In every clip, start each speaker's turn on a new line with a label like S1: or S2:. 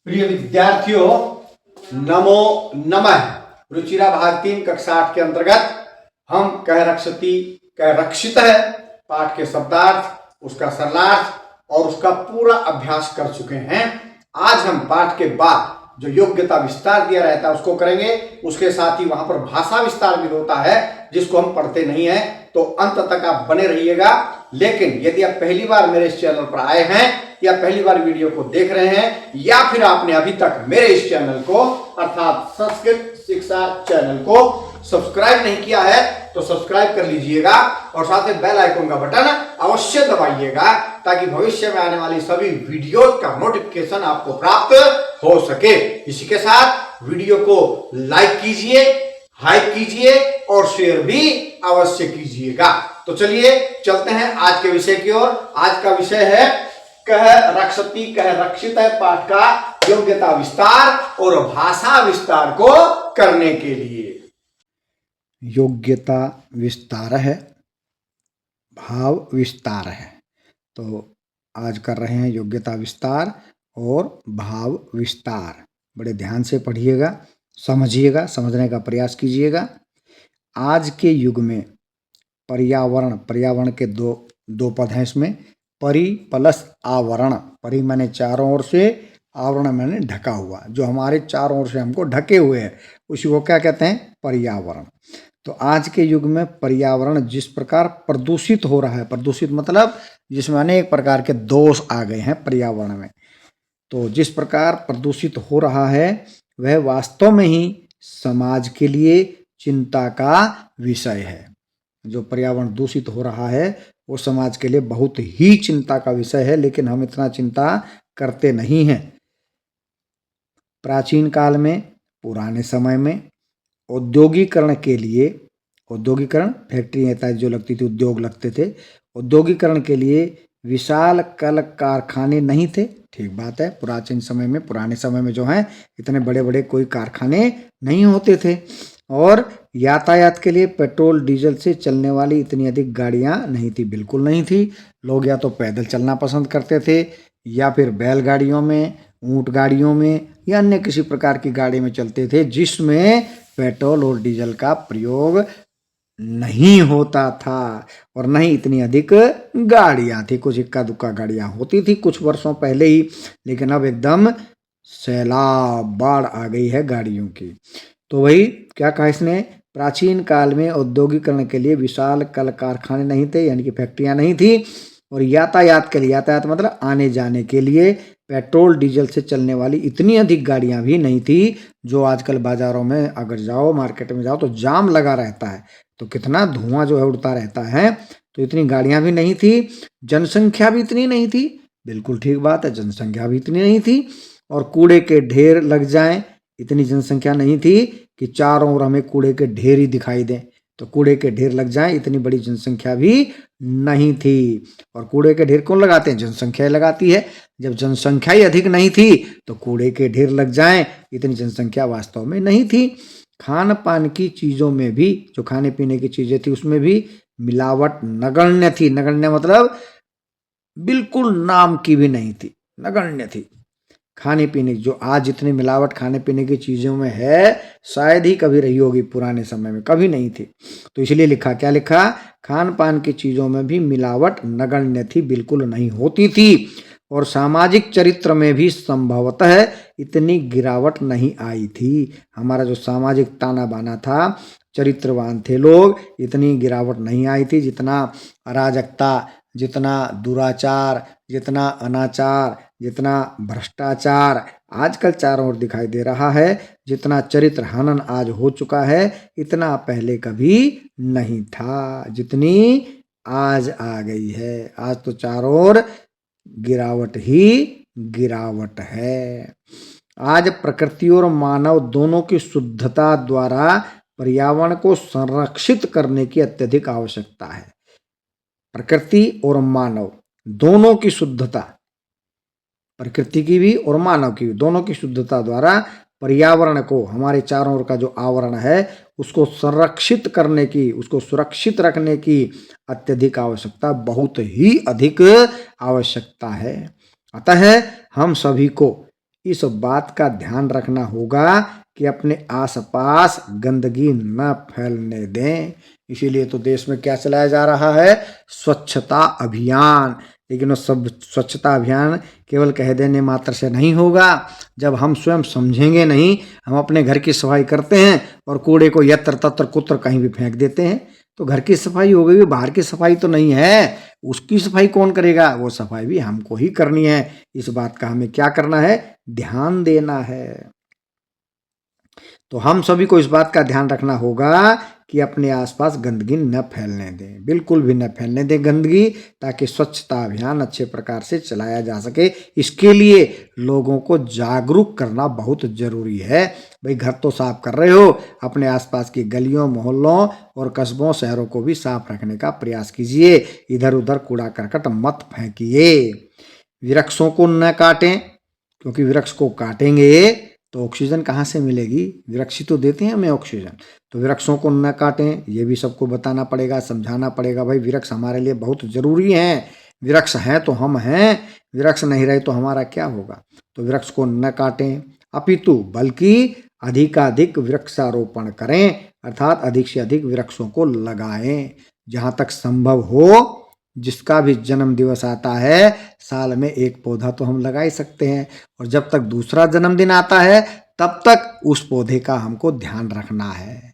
S1: प्रिय विद्यार्थियों, नमो नमः। रुचिरा भाग 3 कक्षा 8 के अंतर्गत हम कह रक्षति कह रक्षित है पाठ के शब्दार्थ, उसका सरलार्थ और उसका पूरा अभ्यास कर चुके हैं। आज हम पाठ के बाद जो योग्यता विस्तार दिया रहता है उसको करेंगे। उसके साथ ही वहां पर भाषा विस्तार भी होता है जिसको हम पढ़ते नहीं है, तो अंत तक आप बने रहिएगा। लेकिन यदि आप पहली बार मेरे इस चैनल पर आए हैं या पहली बार वीडियो को देख रहे हैं या फिर आपने अभी तक मेरे इस चैनल को अर्थात संस्कृत शिक्षा चैनल को सब्सक्राइब नहीं किया है तो सब्सक्राइब कर लीजिएगा और साथ में बेल आइकन का बटन अवश्य दबाइएगा ताकि भविष्य में आने वाली सभी वीडियो का नोटिफिकेशन आपको प्राप्त हो सके। इसी के साथ वीडियो को लाइक कीजिए, हाइप कीजिए और शेयर भी अवश्य कीजिएगा। तो चलिए चलते हैं आज के विषय की ओर। आज का विषय है कह रक्षति कह रक्षित है पाठ का योग्यता विस्तार और भाषा विस्तार को करने के लिए।
S2: योग्यता विस्तार है, भाव विस्तार है। तो आज कर रहे हैं योग्यता विस्तार और भाव विस्तार। बड़े ध्यान से पढ़िएगा, समझिएगा, समझने का प्रयास कीजिएगा। आज के युग में पर्यावरण के दो पद हैं इसमें, परि प्लस आवरण। परि माने चारों ओर से, आवरण माने ढका हुआ, जो हमारे चारों ओर से हमको ढके हुए है उसी को क्या कहते हैं? पर्यावरण। तो आज के युग में पर्यावरण जिस प्रकार प्रदूषित हो रहा है, प्रदूषित मतलब जिसमें अनेक प्रकार के दोष आ गए हैं पर्यावरण में, तो जिस प्रकार प्रदूषित हो रहा है वह वास्तव में ही समाज के लिए चिंता का विषय है। जो पर्यावरण दूषित हो रहा है वो समाज के लिए बहुत ही चिंता का विषय है, लेकिन हम इतना चिंता करते नहीं हैं। प्राचीन काल में, पुराने समय में औद्योगिकरण के लिए, औद्योगिकरण फैक्ट्री जो लगती थी, उद्योग लगते थे, औद्योगिकरण के लिए विशाल कल कारखाने नहीं थे। ठीक बात है, प्राचीन समय में, पुराने समय में जो है इतने बड़े बड़े कोई कारखाने नहीं होते थे और यातायात के लिए पेट्रोल डीजल से चलने वाली इतनी अधिक गाड़ियां नहीं थी, बिल्कुल नहीं थी। लोग या तो पैदल चलना पसंद करते थे या फिर बैलगाड़ियों में, ऊंट गाड़ियों में या अन्य किसी प्रकार की गाड़ी में चलते थे जिसमें पेट्रोल और डीजल का प्रयोग नहीं होता था और नहीं इतनी अधिक गाड़ियां थी। कुछ इक्का दुक्का गाड़ियां होती थी कुछ वर्षों पहले ही, लेकिन अब एकदम सैलाब बाढ़ आ गई है गाड़ियों की। तो वही क्या कहा इसने, प्राचीन काल में औद्योगिकरण के लिए विशाल कल कारखाने नहीं थे, यानी कि फैक्ट्रियां नहीं थी, और यातायात के लिए, यातायात मतलब आने जाने के लिए पेट्रोल डीजल से चलने वाली इतनी अधिक गाड़ियां भी नहीं थी। जो आजकल बाजारों में अगर जाओ, मार्केट में जाओ तो जाम लगा रहता है, तो कितना धुआं जो है उड़ता रहता है। तो इतनी गाड़ियां भी नहीं थी, जनसंख्या भी इतनी नहीं थी, बिल्कुल ठीक बात है, जनसंख्या भी इतनी नहीं थी, और कूड़े के ढेर लग जाएं इतनी जनसंख्या नहीं थी कि चारों ओर हमें कूड़े के ढेर ही दिखाई दें। तो कूड़े के ढेर लग जाएं इतनी बड़ी जनसंख्या भी नहीं थी। और कूड़े के ढेर कौन लगाते हैं? जनसंख्या ही लगाती है। जब जनसंख्या ही अधिक नहीं थी तो कूड़े के ढेर लग जाएं इतनी जनसंख्या वास्तव में नहीं थी। खान पान की चीज़ों में भी, जो खाने पीने की चीज़ें थी उसमें भी मिलावट नगण्य थी। नगण्य मतलब बिल्कुल नाम की भी नहीं थी, नगण्य थी। खाने पीने की, जो आज जितनी मिलावट खाने पीने की चीज़ों में है शायद ही कभी रही होगी, पुराने समय में कभी नहीं थी। तो इसलिए लिखा, क्या लिखा? खान पान की चीज़ों में भी मिलावट नगण्य थी, बिल्कुल नहीं होती थी। और सामाजिक चरित्र में भी संभवतः इतनी गिरावट नहीं आई थी। हमारा जो सामाजिक ताना बाना था, चरित्रवान थे लोग, इतनी गिरावट नहीं आई थी। जितना अराजकता, जितना दुराचार, जितना अनाचार, जितना भ्रष्टाचार आजकल चारों ओर दिखाई दे रहा है, जितना चरित्र हनन आज हो चुका है, इतना पहले कभी नहीं था जितनी आज आ गई है। आज तो चारों ओर गिरावट ही गिरावट है। आज प्रकृति और मानव दोनों की शुद्धता द्वारा पर्यावरण को संरक्षित करने की अत्यधिक आवश्यकता है। प्रकृति और मानव दोनों की शुद्धता, प्रकृति की भी और मानव की भी, दोनों की शुद्धता द्वारा पर्यावरण को, हमारे चारों ओर का जो आवरण है उसको संरक्षित करने की, उसको सुरक्षित रखने की अत्यधिक आवश्यकता, बहुत ही अधिक आवश्यकता है। अतः हम सभी को इस बात का ध्यान रखना होगा कि अपने आसपास गंदगी न फैलने दें। इसीलिए तो देश में क्या चलाया जा रहा है, स्वच्छता अभियान। लेकिन वो सब स्वच्छता अभियान केवल कह देने मात्र से नहीं होगा। जब हम स्वयं समझेंगे नहीं, हम अपने घर की सफाई करते हैं और कूड़े को यत्र तत्र कुत्र कहीं भी फेंक देते हैं, तो घर की सफाई हो गई, बाहर की सफाई तो नहीं है। उसकी सफाई कौन करेगा? वो सफाई भी हमको ही करनी है। इस बात का हमें क्या करना है, ध्यान देना है। तो हम सभी को इस बात का ध्यान रखना होगा कि अपने आसपास गंदगी न फैलने दें, बिल्कुल भी न फैलने दें गंदगी, ताकि स्वच्छता अभियान अच्छे प्रकार से चलाया जा सके। इसके लिए लोगों को जागरूक करना बहुत जरूरी है। भाई घर तो साफ कर रहे हो, अपने आसपास की गलियों, मोहल्लों और कस्बों, शहरों को भी साफ रखने का प्रयास कीजिए। इधर उधर कूड़ा करकट मत फेंकिए। वृक्षों को न काटें, क्योंकि वृक्ष को काटेंगे तो ऑक्सीजन कहाँ से मिलेगी? वृक्ष ही तो देते हैं हमें ऑक्सीजन। तो वृक्षों को न काटें, ये भी सबको बताना पड़ेगा, समझाना पड़ेगा। भाई वृक्ष हमारे लिए बहुत जरूरी हैं। वृक्ष हैं तो हम हैं, वृक्ष नहीं रहे तो हमारा क्या होगा? तो वृक्ष को न काटें, अपितु बल्कि अधिकाधिक वृक्षारोपण करें, अर्थात अधिक से अधिक वृक्षों को लगाएं। जहाँ तक संभव हो, जिसका भी जन्म दिवस आता है, साल में एक पौधा तो हम लगा ही सकते हैं। और जब तक दूसरा जन्मदिन आता है, तब तक उस पौधे का हमको ध्यान रखना है।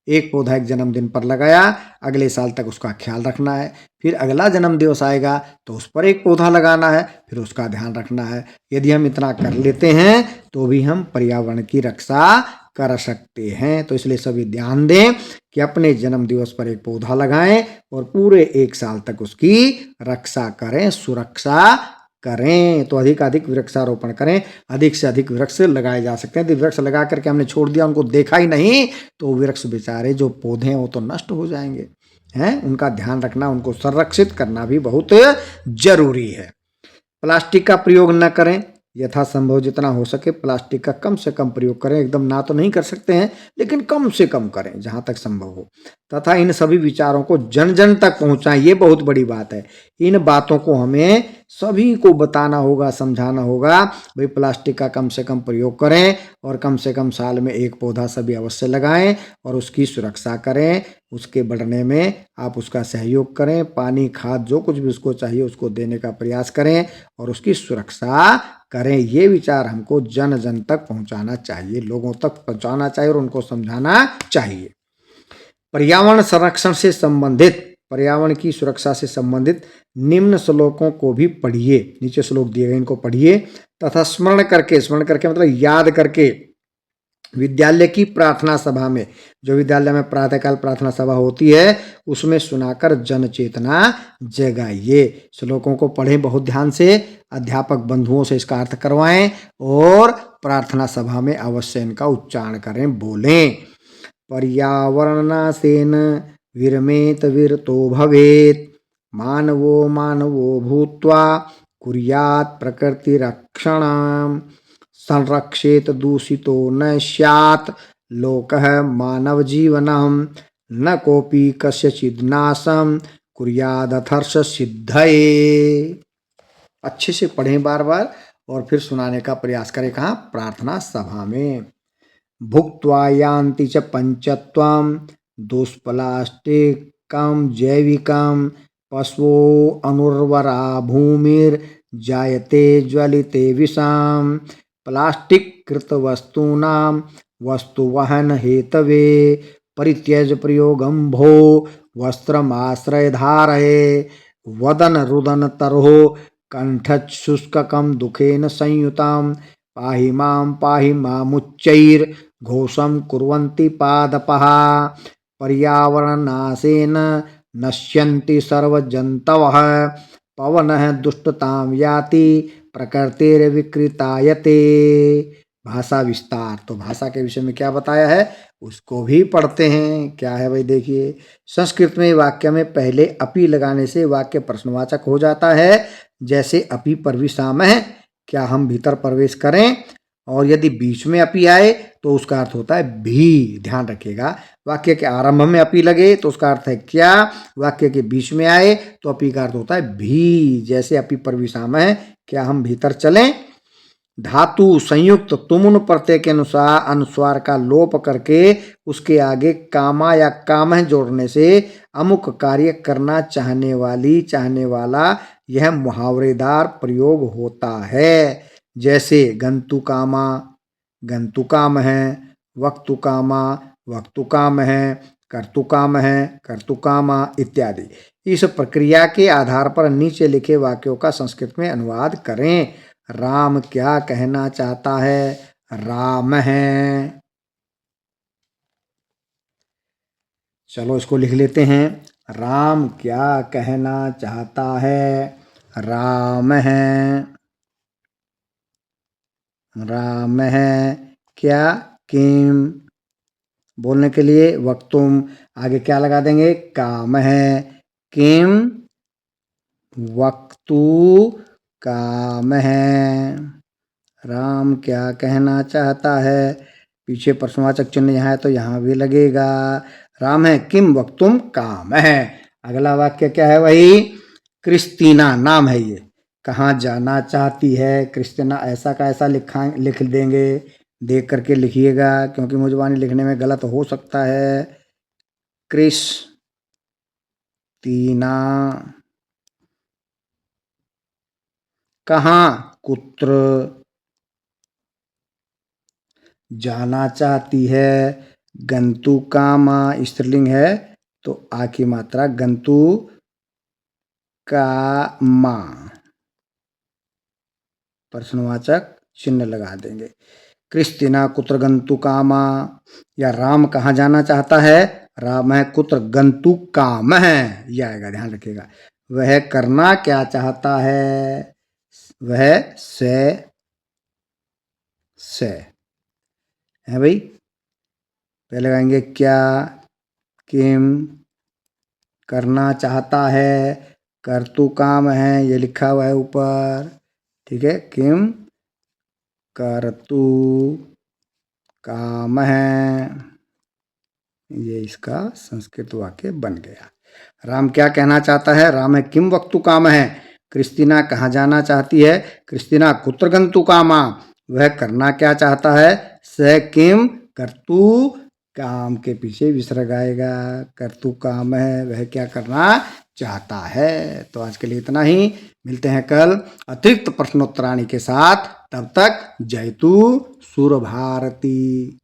S2: एक पौधा एक जन्मदिन पर लगाया, अगले साल तक उसका ख्याल रखना है। फिर अगला जन्म दिवस आएगा तो उस पर एक पौधा लगाना है, फिर उसका ध्यान रखना है। यदि हम इतना कर लेते हैं तो भी हम पर्यावरण की रक्षा कर सकते हैं। तो इसलिए सभी ध्यान दें कि अपने जन्म दिवस पर एक पौधा लगाएं और पूरे एक साल तक उसकी रक्षा करें, सुरक्षा करें। तो अधिक वृक्षारोपण करें, अधिक से अधिक वृक्ष लगाए जा सकते हैं। यदि वृक्ष लगा करके हमने छोड़ दिया, उनको देखा ही नहीं, तो वृक्ष बेचारे जो पौधे हैं वो तो नष्ट हो जाएंगे हैं। उनका ध्यान रखना, उनको संरक्षित करना भी बहुत जरूरी है। प्लास्टिक का प्रयोग न करें, यथासंभव जितना हो सके प्लास्टिक का कम से कम प्रयोग करें। एकदम ना तो नहीं कर सकते हैं, लेकिन कम से कम करें जहां तक संभव हो। तथा इन सभी विचारों को जन जन तक पहुंचाएं, ये बहुत बड़ी बात है। इन बातों को हमें सभी को बताना होगा, समझाना होगा। भाई प्लास्टिक का कम से कम प्रयोग करें और कम से कम साल में एक पौधा सभी अवश्य लगाएं और उसकी सुरक्षा करें। उसके बढ़ने में आप उसका सहयोग करें, पानी, खाद, जो कुछ भी उसको चाहिए उसको देने का प्रयास करें और उसकी सुरक्षा करें। ये विचार हमको जन जन तक पहुंचाना चाहिए, लोगों तक पहुंचाना चाहिए और उनको समझाना चाहिए। पर्यावरण संरक्षण से संबंधित, पर्यावरण की सुरक्षा से संबंधित निम्न श्लोकों को भी पढ़िए। नीचे श्लोक दिए गए, इनको पढ़िए तथा स्मरण करके मतलब याद करके विद्यालय की प्रार्थना सभा में, जो विद्यालय में प्रातःकाल प्रार्थना सभा होती है, उसमें सुनाकर जन चेतना जगाइए। श्लोकों को पढ़ें बहुत ध्यान से, अध्यापक बंधुओं से इसका अर्थ करवाएं और प्रार्थना सभा में अवश्य इनका उच्चारण करें, बोलें। पर्यावरणासेन विरमेत विरतो भवेत्, मानवो मानवो भूत्वा कुर्यात् प्रकृतिरक्षणम्, संरक्षेत दूषितो न स्यात् लोकः मानव जीवनम्, न कोपि कस्यचित् नाशं कुर्यादथर्ष सिद्धये। अच्छे से पढ़ें बार बार और फिर सुनाने का प्रयास करें। कहाँ? प्रार्थना सभा में। भुक्त्वा यान्ति च पंचत्वं दुष्प्लास्टिकं जैविकं पशवो अनुर्वरा भूमिर्जायते ज्वलिते विषाम, प्लास्टिक कृत वस्तूनां वस्तुवहन हेतवे परित्यज प्रयोगं भो वस्त्रमाश्रय धारये, वदन रुदन तरहो कंठशुष्ककं दुखेन संयुतां, पाहि मामुच्चैर घोषं कुर्वन्ति पादपः, पर्यावरणासेन नश्यन्ति सर्वजन्तवः, पवनः दुष्टतां याति प्रकृतिर्विकृतायते। भाषा विस्तार, तो भाषा के विषय में क्या बताया है उसको भी पढ़ते हैं। क्या है भाई, देखिए। संस्कृत में वाक्य में पहले अपि लगाने से वाक्य प्रश्नवाचक हो जाता है। जैसे अपि प्रविशामः, क्या हम भीतर प्रवेश करें, और यदि बीच में अपि आए तो उसका अर्थ होता है भी। ध्यान रखिएगा, वाक्य के आरंभ में अपि लगे तो उसका अर्थ है क्या, वाक्य के बीच में आए तो अपि का अर्थ होता है भी। जैसे अपि प्रविशामः, क्या हम भीतर चलें। धातु संयुक्त तुमुन प्रत्यय के अनुसार अनुस्वार का लोप करके उसके आगे कामा या कामह जोड़ने से अमुक कार्य करना चाहने वाला यह मुहावरेदार प्रयोग होता है। जैसे गंतु कामा गंतु काम है, वक्तु कामा वक्तु काम है, कर्तु काम है कर्तु कामा इत्यादि। इस प्रक्रिया के आधार पर नीचे लिखे वाक्यों का संस्कृत में अनुवाद करें। राम क्या कहना चाहता है? राम है। चलो इसको लिख लेते हैं। राम क्या कहना चाहता है? राम है। राम है क्या? किम बोलने के लिए वक्तुम आगे क्या लगा देंगे? काम है। किम वक्तु काम है। राम क्या कहना चाहता है? पीछे प्रश्नवाचक चिन्ह यहाँ है तो यहाँ भी लगेगा। राम है किम वक्तुम काम है। अगला वाक्य क्या है? वही क्रिस्टीना नाम है ये, कहाँ जाना चाहती है। क्रिस्टीना ऐसा का ऐसा लिख देंगे, देख करके लिखिएगा क्योंकि मुझवानी लिखने में गलत हो सकता है। क्रिस्टीना कहाँ? कुत्र जाना चाहती है। गंतु कामा स्त्रीलिंग है तो आ की मात्रा गंतु कामा प्रश्नवाचक चिन्ह लगा देंगे। क्रिस्टीना कुत्र गंतु कामा, या राम कहाँ जाना चाहता है? राम है कुत्र गंतु काम है, यह आएगा, ध्यान रखिएगा। वह करना क्या चाहता है? वह से है भाई। पहले लगाएंगे क्या, किम करना चाहता है, कर्तु काम है, ये लिखा हुआ है ऊपर, ठीक है। किम कर्तु काम है, ये इसका संस्कृत वाक्य बन गया। राम क्या कहना चाहता है? राम है किम वक्तु काम है। क्रिस्टीना कहाँ जाना चाहती है? क्रिस्टीना कुत्र गंतु कामा, वह करना क्या चाहता है? स किम कर्तु काम के पीछे विसर्ग आएगा। कर्तु काम है, वह क्या करना चाहता है। तो आज के लिए इतना ही, मिलते हैं कल अतिरिक्त प्रश्नोत्तराणी के साथ। तब तक जयतु सुर भारती।